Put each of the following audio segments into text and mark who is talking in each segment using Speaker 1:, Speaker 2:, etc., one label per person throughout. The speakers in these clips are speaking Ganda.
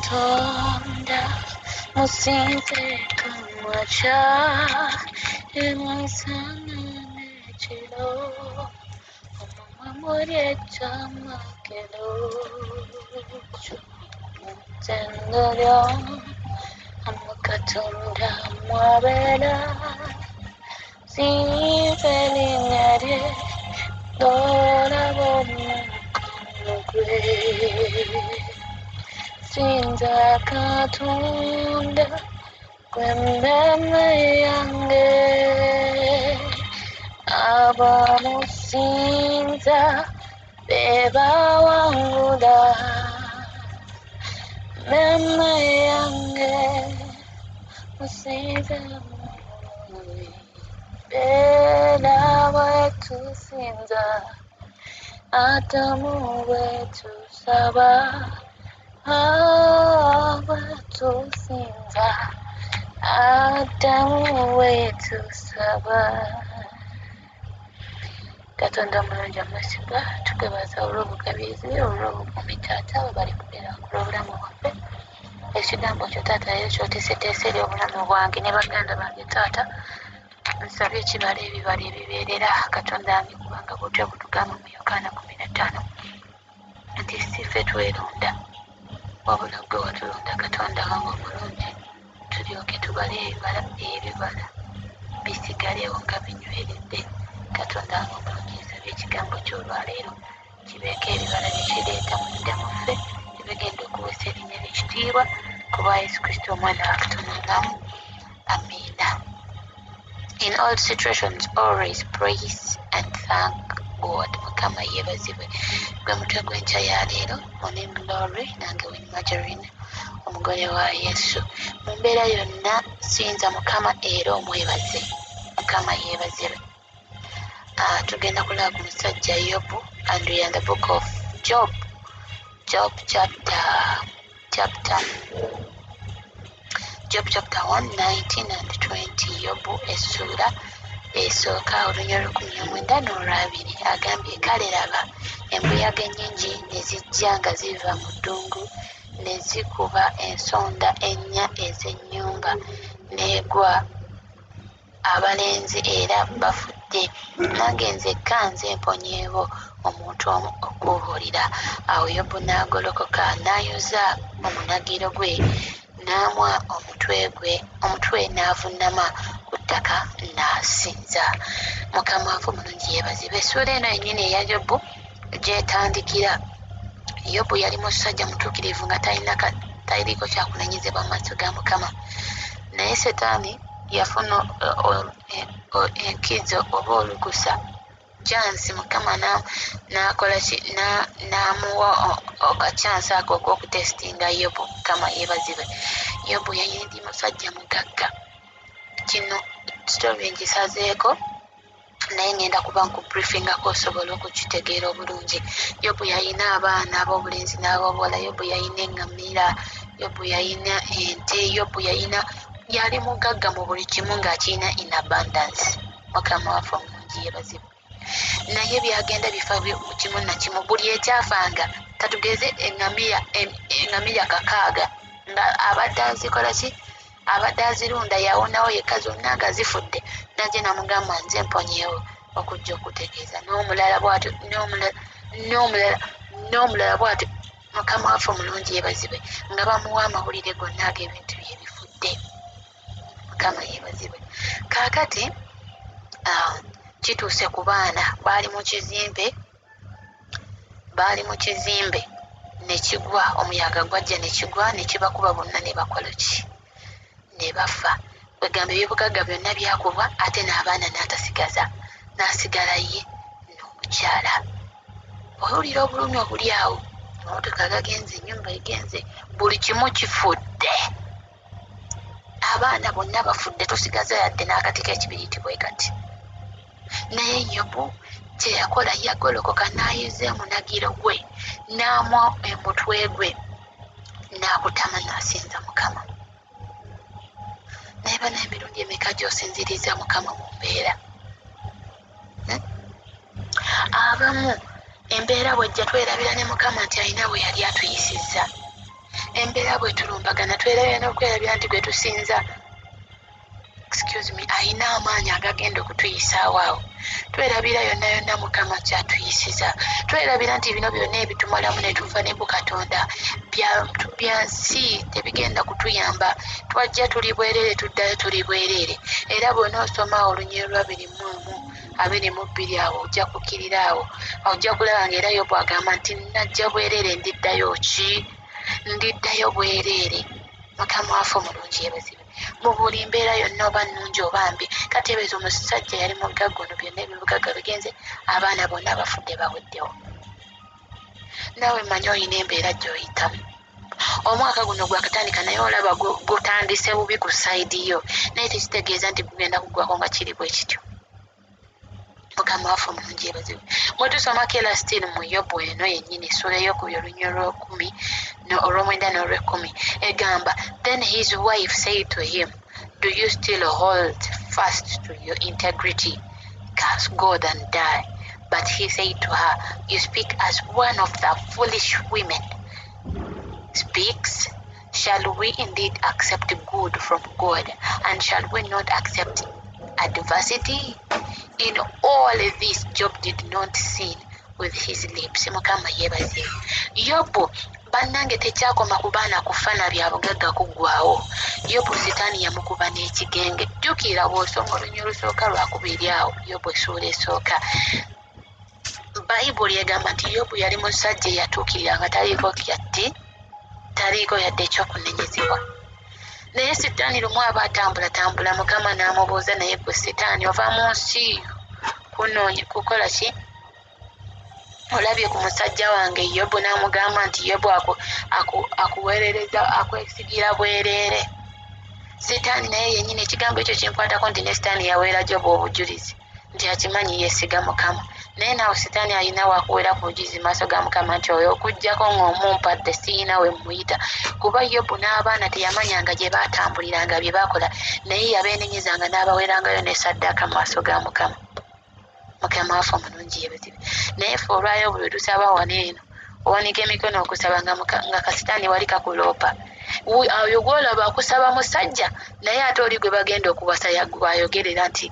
Speaker 1: Katonda musinze kamwacha emisana n'ekiro omumwa muli ekyamakero mutendera Katonda mwabera sinze erinnya lye ndolaba omukono gwe sinza Katonda gwe mmeeme yange abamusinza be bawangula mmeeme yange musinza mulungi beera bwetusinza Adamu bwetusaba bwetusinza Adamu bwetusaba Katonda mulungi amasiga tugebaza olw'obugabizi olw'obukuumi taata bwe bali kubeera obulamu bwaffe ekigambo kyo taata yesu kyoteeseteese eri obulamu bwange ne baganda bange taata nsabye ekibala ebibala ebibeerera Katonda wange kubanga bwotyo butugamba mu Yokaana 15 nti si ffe tweronda wabula gwe watulonda Katonda wange omulungi tulyoke tubale ebibala bisigalewo nga binyweredde Katonda wange omulungi nsabye ekigambo ky'olwaleero kibeeko ebibala bye kireeta munda muffe ebigenda okuwesa erinnya ly'ekitiibwa kuba Yesu Kristo omwana wa Katonda omulamu amiina. In all situations, always praise and thank God. Mukama yeebazibwe. Gwe mutwe gw'enkya ya leero, Morning Glory, nange Winnie Margarine, omugole wa Yesu. Mu mbeera yonna sinza Mukama era omwebaze. Mukama yeebazibwe. Tugenda kulaba ku musajja Yobu, and we are in the book of Job. Job chapter 1, 19 and 20. Yobu essula esooka olunya 19 n'olwabiri agambye kale laba embuyaga ennyingi ne zijja nga ziva mu ddungu ne zikuba ensonda ennya ez'ennyumba n'egwa abalenzi era bafudde nange nzekka nze mponyeewo omuntu omu okubuulira. Awo Yobu n'agolokoka n'ayuza omunagiro gwe n'amwa omutwe n'avuunama ku ttaka n'asinza. Mukama waffe omulungi yeebazibwe. Essuula eno yennyini eya Yobu gyetandikira Yobu yali musajja mutuukirivu nga taliiko kyakunenyezebwa mu maaso ga Mukama, naye Setaani yafuna enkizo oba olukusa chansi. Mukama n'akola ki n'amuwa akachansi ako ok'okutesitinga Yobu. Mukama yeebazibwe. Yobu yali musajja mugagga. Kino sitori ngisazeeko naye ngenda kuba nkubriefingako osobola okukitegeera obulungi. Yobu yalina abaana ab'obulenzi n'ab'obuwala. Yobu yalina eŋŋamira. Yobu yalina ente. Yobu yali mugagga mu buli kimu ng'akirina in abundance. Mukama waffe omulungi yeebazibwe. Naye byagenda bifa kimu na kimu, buli ekyafanga katugeze eŋŋamira 6 nga abadde azikola ki, abadde azirunda yawonawo yekka zonna nga zifudde. Najje namugamba nze mponyeewo okujja okutegeeza n'omulala bw'atyo n'omulala bw'atyo. Mukama waffe omulungi yeebazibwe nga bamuwa amawulire gonna ag'ebintu bye bifudde. Mukama yeebazibwe. Kaakati kituuse ku baana baali mu kizimbe ne kigwa, omuyaga gwajja ne kigwa ne kibakuba bonna ne bakola ki, ne bafa. Kwegamba ebyobugagga byonna byakubwa ate n'abaana n'atasigaza, n'asigala ye n'omukyala. Owulira obulumi obuli awo, amamotoka gagenze, ennyumba egenze, buli kimu kifudde, abaana bonna bafudde, tosigaza yadde n'akati k'ekibiriiti bwe kati. Naye Yobu kye yakola yagolokoka n'ayuza emunagiro gwe n'amwa omutwe gwe n'akutama n'asinza Mukama. Naye bana emirundi emeka gy'osinziriza Mukama mu mbeera? Abamu embeera bw'ejja twerabira ne Mukama nti alina bwe yali atuyisizza. embeera bwe tulumbagana twerabira n'okwerabira nti gwe tusinza ayina amaanyi agagenda okutuyisaawo awo. Twerabira yonna yonna Mukama kyatuyisiza. Twerabira nti bino byonna ebitumalamu ne tufa ne ku Katonda bya nsi tebigenda kutuyamba. Twajja tuli bwereere tuddayo tuli bwereere. Era bw'ona osoma Olunyiriri lwa 22 awo ojja kukkirira awo. Ojja kulaba ng'era Yobu agamba nti najja bwereere ndiddayo ki? Ndiddayo bwereere. Mukama waffe omulungi yeebazibwe. Mu buli mbeera yonna oba nnungi oba mbi. Kateebeeza omusajja yali mugagga ono byonna ebibugagga bigenze abaana bonna abafudde baweddewo. Naawe manyi olina embeera gy'oyitamu. Omwaka guno gwakatandika naye olaba gutandise bubi ku sayidi yo naye tekitegeeza nti gugenda kuggwako nga kiri bwe kityo. Mukama waffe omulungi yeebazibwe. Bwe tusoma kera still mu Yobu eno yennyini essula ey'okubiri Olunyiriri olw'omwenda n'olw'ekkumi egamba, Then his wife said to him, Do you still hold fast to your integrity? Curse God and die. But he said to her, You speak as one of the foolish women speaks. Shall we indeed accept good from God, and shall we not accept adversity? In all this, Job did not sin with his lips. Mukama yeebazibwe. Yobu bannange tekyakoma ku baana kufana bya bugagga kuggwaawo. Yobu sitaani yamukuba n'ekigenge. Jjukira bw'osoma Olunyiriri olusooka lwakubiri awo Yobu essula esooka. Bayibuli egamba nti Yobu yali musajja eyatuukirira nga taliiko kyatti, taliiko yadde ekyokunenyezebwa. Naye sitaani lumu aba atambulatambula Mukama n'amubuuza, naye gwe sitaani ova mu nsi kunoonya kukola ki? Olabye ku musajja wange Yobu? N'amugamba nti Yobu akuweerereza akwesigira bwereere. Sitaani naye yennyini ekigambo ekyo kinkwatako nti ne sitaani yaweera Yobu obujulizi nti akimanyi yeesiga Mukama. Naye naawe sitaani alina wakuweera ku bujulizi maaso ga Mukama nti oyo okuggyako ng'omumpadde siyina we muyita. Kuba Yobu n'abaana teyamanyanga gye baatambuliranga bye baakola, naye yabeenenyezanga n'abaweerangayo ne ssaddaaka mu maaso ga Mukama. Mukama waffe omulungi yeebazibwe. Naye ffe olwayo buli tusaba wano eno owanika emikono okusaba nga kasitaani wali kakuloopa. Oyo gw'olaba akusaba musajja naye ate oli gwe bagenda okuwasa gwayogerera nti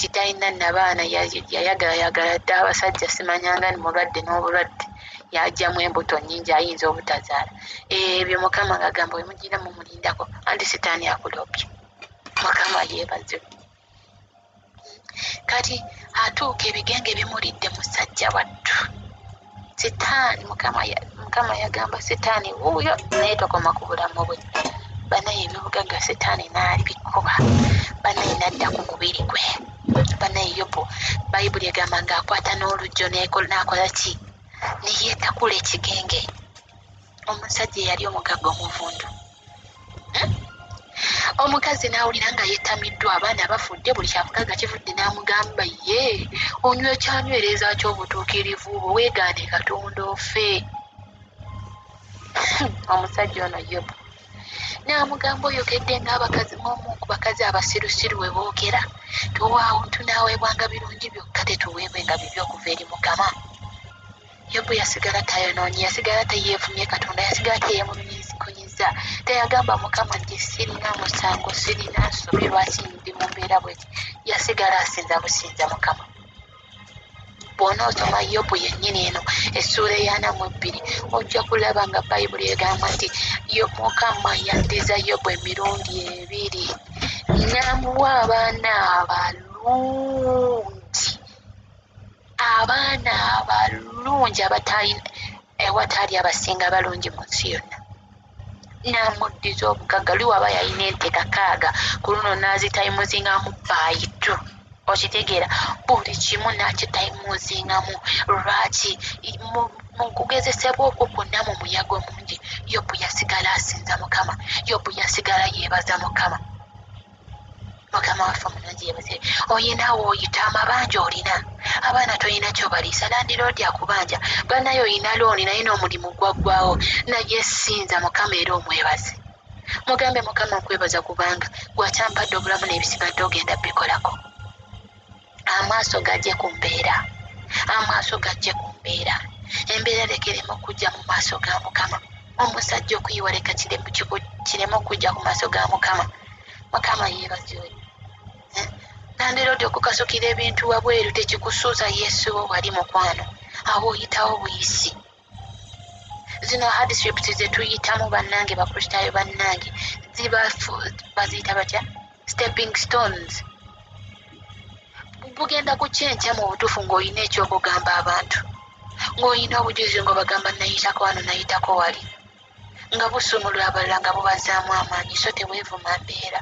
Speaker 1: talina nabaana yayagala dde abasajja simanyanga ni mulwadde n'obulwadde yajjamu embuto nnyingi ayinza obutazaala. Ebyo Mukama ng'agamba we mugira mumulindako anti sitaani akuloopye. Mukama yeebazibwe. Kati atuuka ebigenge bimulidde musajja wattu. Sitaani Mukama yagamba sitaani wuuyo naye tokoma ku bulamu bwe. Banaye ebibugagga sitaani n'ali bikuba. Banaye n'adda ku mubiri gwe. Banaye Yobu Bayibuli egamba ng'akwata n'olugjo n'akola ki? Ne yeetakula ekigenge. Omusajja eyali omugagga omuvundu. Omukazi n'awulira nga yeetamiddwa, abaana bafudde, buli kyabugagga kivudde, n'amugamba ye onywa ekyanywereza ky'obutuukirivu bwo, weegaane Katonda ofe. Omusajja ono Yobu n'amugamba oyogedde ng'abakazi ng'omu ku bakazi abasirusiru we boogera, tuwaawo tunaaweebwanga birungi byokka tetuweebwenga bibi okuva eri Mukama. Yobu yasigala tayonoonye, yasigala teyeevumye Katonda, yasigala teyeemulukunyiza. Teyagamba Mukama nti sirina musango, sirina nsobi, lwaki ndi mu mbeera bweti. Yasigala asinza businza Mukama. Bw'ona osoma Yobu yennyini eno essula eya 42 ojja kulaba nga Bayibuli egamba nti Mukama yaddiza Yobu emirundi 2 n'amuwa abaana abalungi ewataali abasinga balungi mu nsi yonna. N'amuddiza obugagga. Liwaba yalina ente 6 ku luno n'azitayimuzingamu baayitu. Okitegeera buli kimu n'akitayimuzingamu. Lwaki? Mu kugezesebwa okwo kwonna mu muyaga omungi Yobu yasigala asinza Mukama. Yobu yasigala yeebaza Mukama. Mukama waffe omulungi yeebazibwe. Oyinaawo oyita amabanja olina abaana tolina kyobaliisa, landiroodi akubanja, banaye oyina looni naye n'omulimu gwaggwawo, naye sinza Mukama era omwebaze. Mugambe Mukama nkwebaza kubanga gw'akyampadde obulamu n'ebisigadde ogenda bikolako. Amaaso gajje ku mbeera, amaaso gajje ku mbeera, embeera lekeremu okujja mu maaso ga Mukama. omusajja okuyiwaleka kireme okujja ku maaso ga mukama. Mukama yeebazibwe. Nandirodde okukasukira ebintu wabweru tekikusuuza Yesu wo wali mukwano, awo oyitawo buyisi. Zino hardships ze tuyitamu bannange, bakristaayo bannange, baziyita batya, stepping stones. Bugenda kukyenkya mu butuufu ng'olina ekyokugamba abantu, ng'olina obujulizi ng'obagamba nayitako wano nayitako wali, nga busumulula abalala nga bubazaamu amaanyi. So teweevuma mbeera.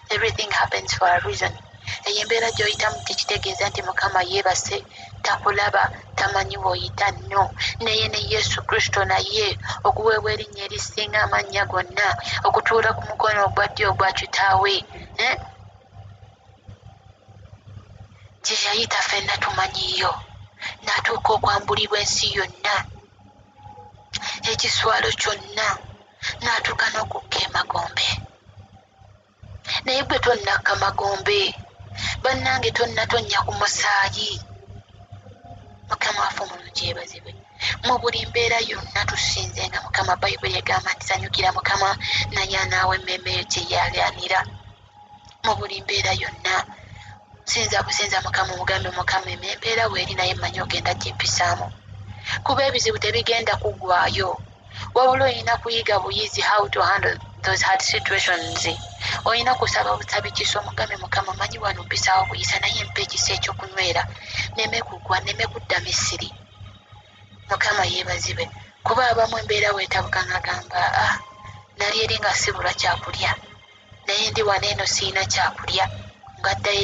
Speaker 1: Everything happens for a reason. Eyo embeera gy'oyitamu tekitegeeza nti Mukama yeebase, takulaba, tamanyi bw'oyita. No, naye ne Yesu Kristo naye okuweebwa erinnya erisinga amannya gonna, okutuula ku mukono ogwa ddyo ogwa kitaawe, gye yayita ffenna tumanyiyo, n'atuuka okwambulibwa ensi yonna, ekiswalo kyonna, n'atuuka n'okukka emagombe. Naye gwe tonnakka magombe, bannange, tonnya ku musaayi. Mukama waffe omulungi yeebazibwe. Mu buli mbeera yonna tusinzenga Mukama. Bayibuli egamba nti sanyukira Mukama naye anaawa emmeeme yo gye yalyanira. Mu buli mbeera yonna sinza businza Mukama, omugambe Mukama embeera weeri naye mmanyi ogenda gyempisaamu, kuba ebizibu tebigenda kuggwaayo, wabula olina kuyiga buyizi how to handle those hard situations. Olina kusaba busabi kiso, omugambe Mukama manyi wano mpisaawo buyisa, naye mpa ekisa ekyokunywera, neme kugwa, neme kudda Misiri. Mukama yeebazibwe. Kuba abamu embeera weetabuka ng'agamba nali eri nga sibula kyakulya, naye ndi wano eno siina kyakulya. Ngaddayo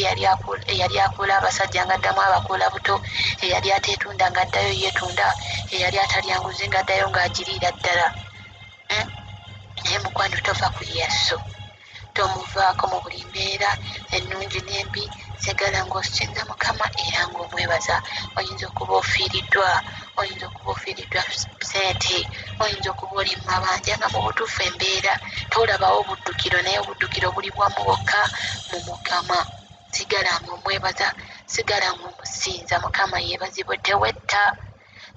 Speaker 1: eyali akuula abasajja ngaddamu abakuula buto, eyali ateetunda ngaddayo yeetunda, eyali atalya nguzi ngaddayo ng'agiriira ddala. Naye mukwano, tova ku Yesu, tomuvaako mu buli mbeera ennungi n'embi. Sigala ng'osinza Mukama era ng'omwebaza. Oyinza okuba ofiiriddwa, oyinza okuba ofiiriddwa sente, oyinza okuba oli mu mabanja nga mu butuufu embeera tolabawo buddukiro, naye obuddukiro buli bwamu bwokka mu Mukama. Sigala ng'omwebaza, sigala ng'omusinza. Mukama yeebazibwe.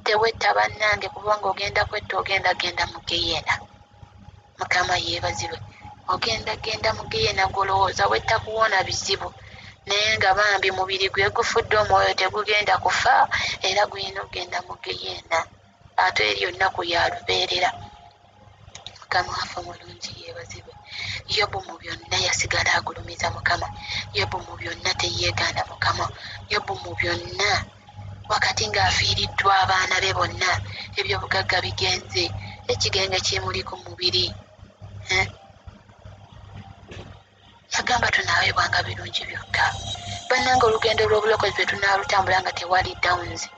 Speaker 1: Tewetta bannange, kubanga ogenda kwetta genda mu Geyeena. Mukama yeebazibwe. Genda mu Geyeena gw'olowooza wetta kuwona bizibu, naye nga bambi mubiri gwe gufudde, omwoyo tegugenda kufa, era gulina okugenda mu Geyeena. Ate eryo nnaku ya lubeerera. Mukama waffe omulungi yeebazibwe. Yobu mu byonna yasigala agulumiza Mukama. Yobu mu byonna teyeegaana Mukama. Yobu mu byonna, wakati ng'afiiriddwa abaana be bonna, ebyobugagga bigenze, ekigenge kimuli ku mubiri, yagamba tunaaweebwanga birungi byokka. Bannange, olugendo lw'obulokozi bwe tunaalutambula nga tewali downs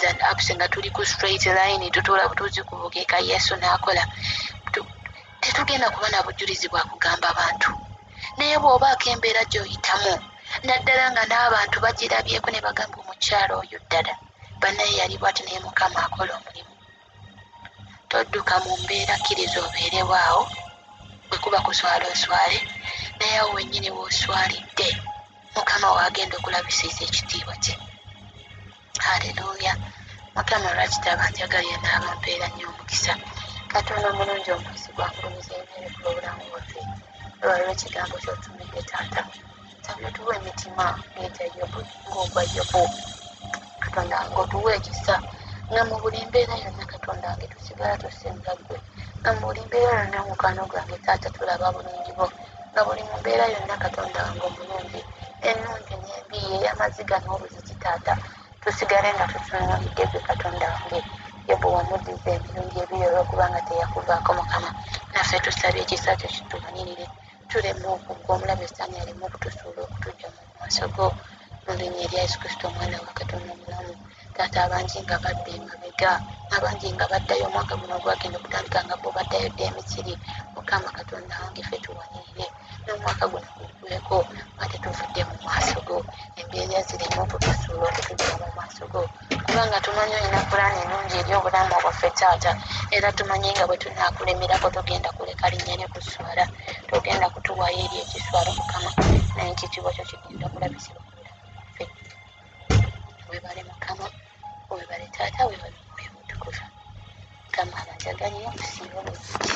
Speaker 1: and ups, nga tuli ku straight line, tutuula butuuzi ku bukeeka Yesu n'akola, tetugenda kuba na bujulizi bwa kugamba bantu. Naye bw'obaako embeera gy'oyitamu, naddala nga n'abantu bagirabyeko ne bagamba omukyalo oyo ddala bannaye yali bw'ati, naye Mukama akola omulimu. Todduka mu mbeera, kkiriza obeerewaawo. Bwe kuba kuswala oswale, naye awo wennyini w'oswalidde Mukama w'agenda okulabisiza ekitiibwa kye. Haleluya. Mukama lwakitaba njagalira n'abampeera nnyo omukisa. Katonda omulungi omukozi gwangulumiza ebinene ku obulamu bwaffe. Olwaliwo ekigambo ky'otumidde Taata, nsabye otuwa emitima ng'ogwa Yobu. Katonda ng'otuwa ekisa, nga mu buli mbeera yonna Katonda wange tusigala tusinza ggwe, nga mu buli mbeera yonna mukwano gwange Taata tulaba bulungi bwo, nga buli mu mbeera yonna Katonda wange omulungi, ennungi n'embi, ey'amaziga n'obuzigi Taata, tusigale nga tutunuulidde ggwe Katonda wange. Yobu wamuddiza emirundi ebiri olw'okubanga teyakuvaako Mukama. Naffe tusabye ekisa kyo kitulwanirire, tuleme okuggwa, omulabe Setaani aleme okutusuula okutuggya mu maaso go, mu linnya erya Yesu Kristo omwana wa Katonda omulamu. Taata, abangi nga badda emabega, abangi nga baddayo, omwaka guno gwagenda okutandika nga bo baddayo dda e Misiri. Mukama Katonda wange, ffe tuwanirire n'omwaka guno guggweko nga tetuvudde mu maaso go, embeera zireme okutusuula okutuggya mu maaso go, kubanga tumanyi olina pulaani ennungi eri obulamu bwaffe Taata, era tumanyi nga bwe tunaakulemerako togenda kuleka linnya ne kuswala, togenda kutuwaayo eri ekiswalo Mukama, naye ekitiibwa kyo kigenda kulabisibwa ku bulamu bwaffe. Weebale Mukama, weebale Taata, weebale Mwoyo Mutukuvu. Mukama abajagalire musiibe bulungi.